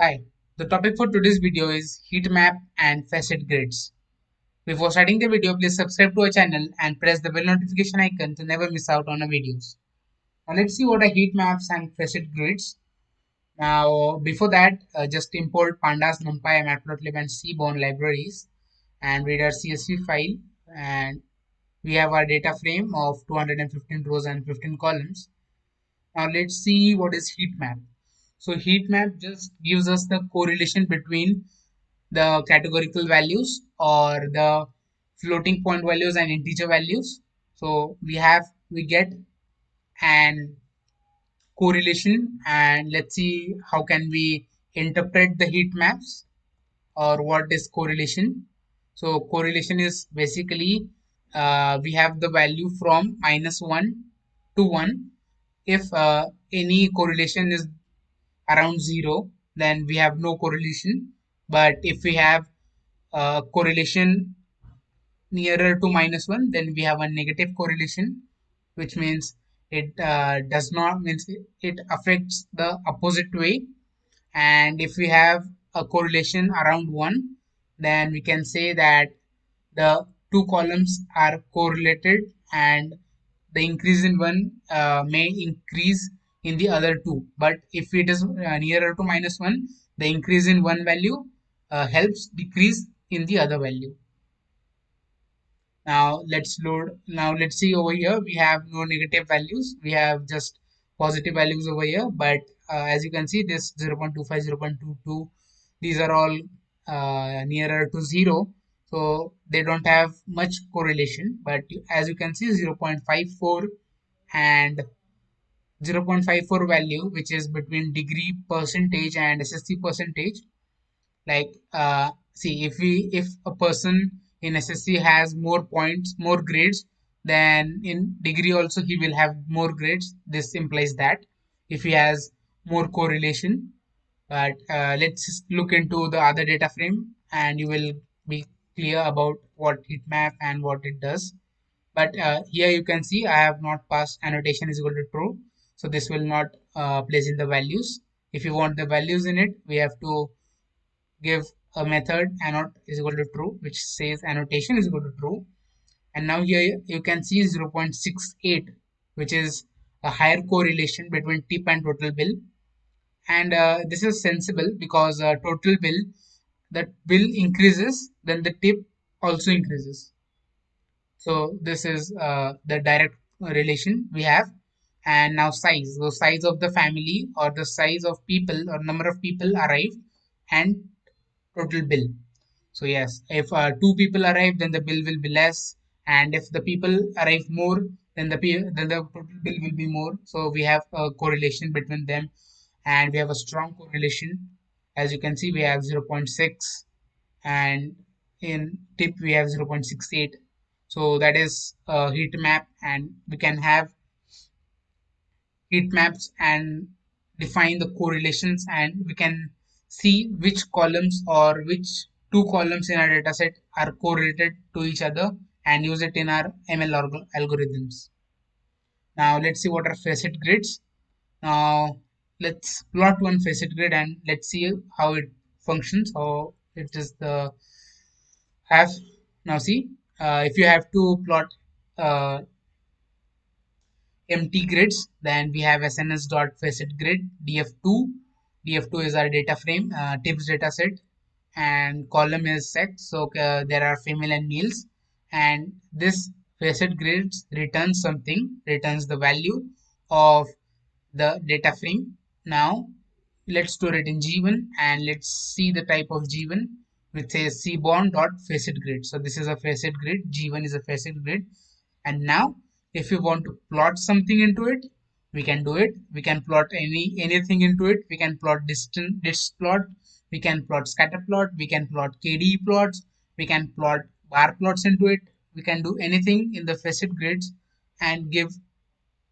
Hi, the topic for today's video is heat map and facet grids. Before starting the video, please subscribe to our channel and press the bell notification icon to never miss out on our videos. Now let's see what are heat maps and facet grids. Now before that, just import pandas, numpy, matplotlib and seaborn libraries and read our CSV file, and we have our data frame of 215 rows and 15 columns. Now let's see what is heat map. So heat map just gives us the correlation between the categorical values or the floating point values and integer values. So we get an correlation, and let's see how can we interpret the heat maps or what is correlation. So correlation is basically we have the value from -1 to 1. If any correlation is around 0, then we have no correlation. But if we have correlation nearer to -1, then we have a negative correlation, which means it does not means it affects the opposite way. And if we have a correlation around 1, then we can say that the two columns are correlated, and the increase in one may increase in the other two. But if it is nearer to -1, the increase in one value helps decrease in the other value. Now let's see over here. We have no negative values. We have just positive values over here. But as you can see, this 0.25, 0.22, these are all nearer to 0. So they don't have much correlation. But as you can see, 0.54 and 0.54 value, which is between degree percentage and SSC percentage. Like see, if a person in SSC has more points, more grades, then in degree also he will have more grades. This implies that if he has more correlation. But let's look into the other data frame and you will be clear about what heat map and what it does. But here you can see I have not passed annotation is equal to true, so this will not place in the values. If you want the values in it, we have to give a method annot is equal to true, which says annotation is equal to true. And now here you can see 0.68, which is a higher correlation between tip and total bill. And this is sensible because total bill, that bill increases, then the tip also increases. So this is the direct relation we have. And now size, the size of the family or the size of people or number of people arrived and total bill. So yes, if two people arrive, then the bill will be less, and if the people arrive more, then the total bill will be more. So we have a correlation between them, and we have a strong correlation. As you can see, we have 0.6, and in tip we have 0.68. So that is a heat map, and we can have heat maps and define the correlations, and we can see which columns or which two columns in our dataset are correlated to each other and use it in our ML algorithms. Now let's see what are facet grids. Now let's plot one facet grid and let's see how it functions, how it is the have. Now see, if you have to plot uh, empty grids, then we have SNS dot facet grid df2. Df2 is our data frame, tips data set, and column is sex. So there are female and males, and this facet grids returns something, returns the value of the data frame. Now let's store it in G1 and let's see the type of G1, which says seaborn dot facet grid. So this is a facet grid. G1 is a facet grid. And now if you want to plot something into it, we can do it. We can plot anything into it. We can plot dist plot, we can plot scatter plot, we can plot KDE plots, we can plot bar plots into it. We can do anything in the facet grids and give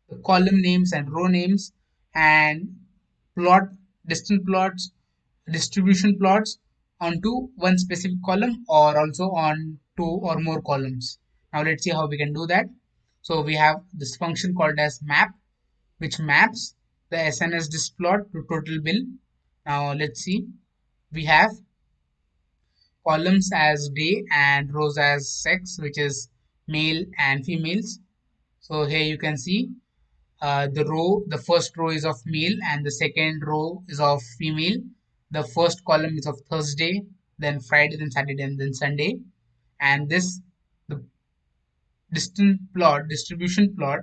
the column names and row names, and plot distant plots, distribution plots onto one specific column or also on two or more columns. Now let's see how we can do that. So we have this function called as map, which maps the SNS dist plot to total bill. Now let's see. We have columns as day and rows as sex, which is male and females. So here you can see the first row is of male and the second row is of female. The first column is of Thursday, then Friday, then Saturday, and then Sunday. And this the distribution plot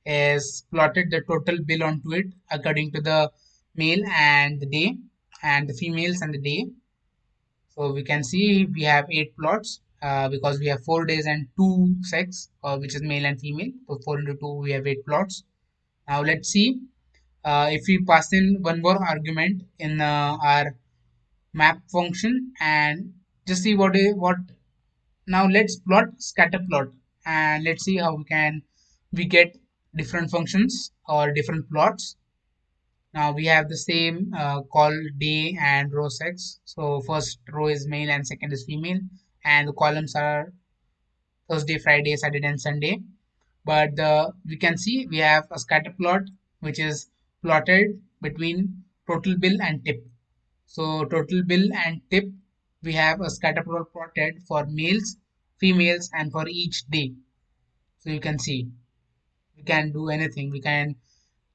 is plotted the total bill onto it according to the male and the day and the females and the day. So we can see we have 8 plots because we have 4 days and 2 sex, which is male and female. So 4 into 2, we have 8 plots. Now let's see if we pass in one more argument in our map function and just see what. Now let's plot scatter plot and let's see how we get different functions or different plots. Now we have the same call day and row sex. So first row is male and second is female, and the columns are Thursday, Friday, Saturday, and Sunday. But we can see we have a scatter plot which is plotted between total bill and tip. So total bill and tip, we have a scatter plot plotted for males, females, and for each day. So you can see we can do anything. We can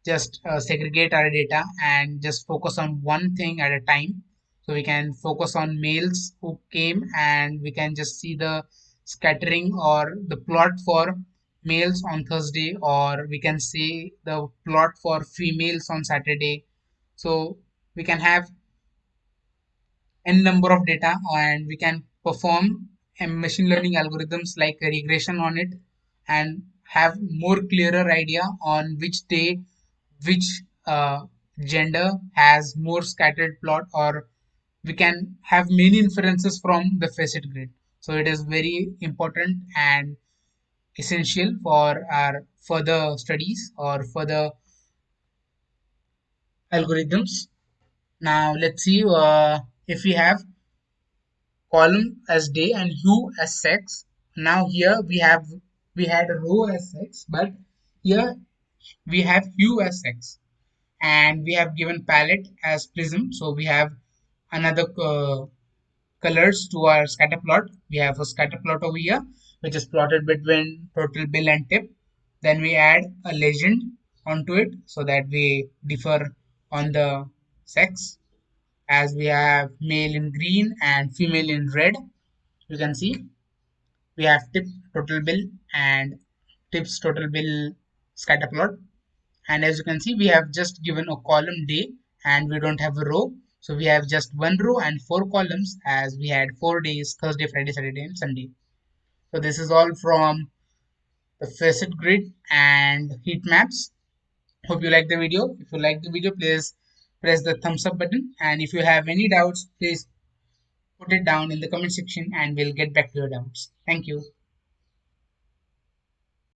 just segregate our data and just focus on one thing at a time. So we can focus on males who came and we can just see the scattering or the plot for males on Thursday, or we can see the plot for females on Saturday. So we can have n number of data and we can perform a machine learning algorithms like a regression on it and have more clearer idea on which day which gender has more scattered plot, or we can have many inferences from the facet grid. So it is very important and essential for our further studies or further algorithms. Now let's see if we have column as day and hue as sex. Now here we had a row as sex, but here we have hue as sex, and we have given palette as prism. So we have another colors to our scatter plot. We have a scatter plot over here, which is plotted between total bill and tip. Then we add a legend onto it so that we differ on the sex, as we have male in green and female in red. You can see we have tip total bill and tips total bill scatter plot. And as you can see, we have just given a column day and we don't have a row. So we have just one row and 4 columns, as we had 4 days: Thursday, Friday, Saturday, and Sunday. So this is all from the facet grid and heat maps. Hope you like the video. If you like the video, please press the thumbs up button. And if you have any doubts, please put it down in the comment section and we'll get back to your doubts. Thank you.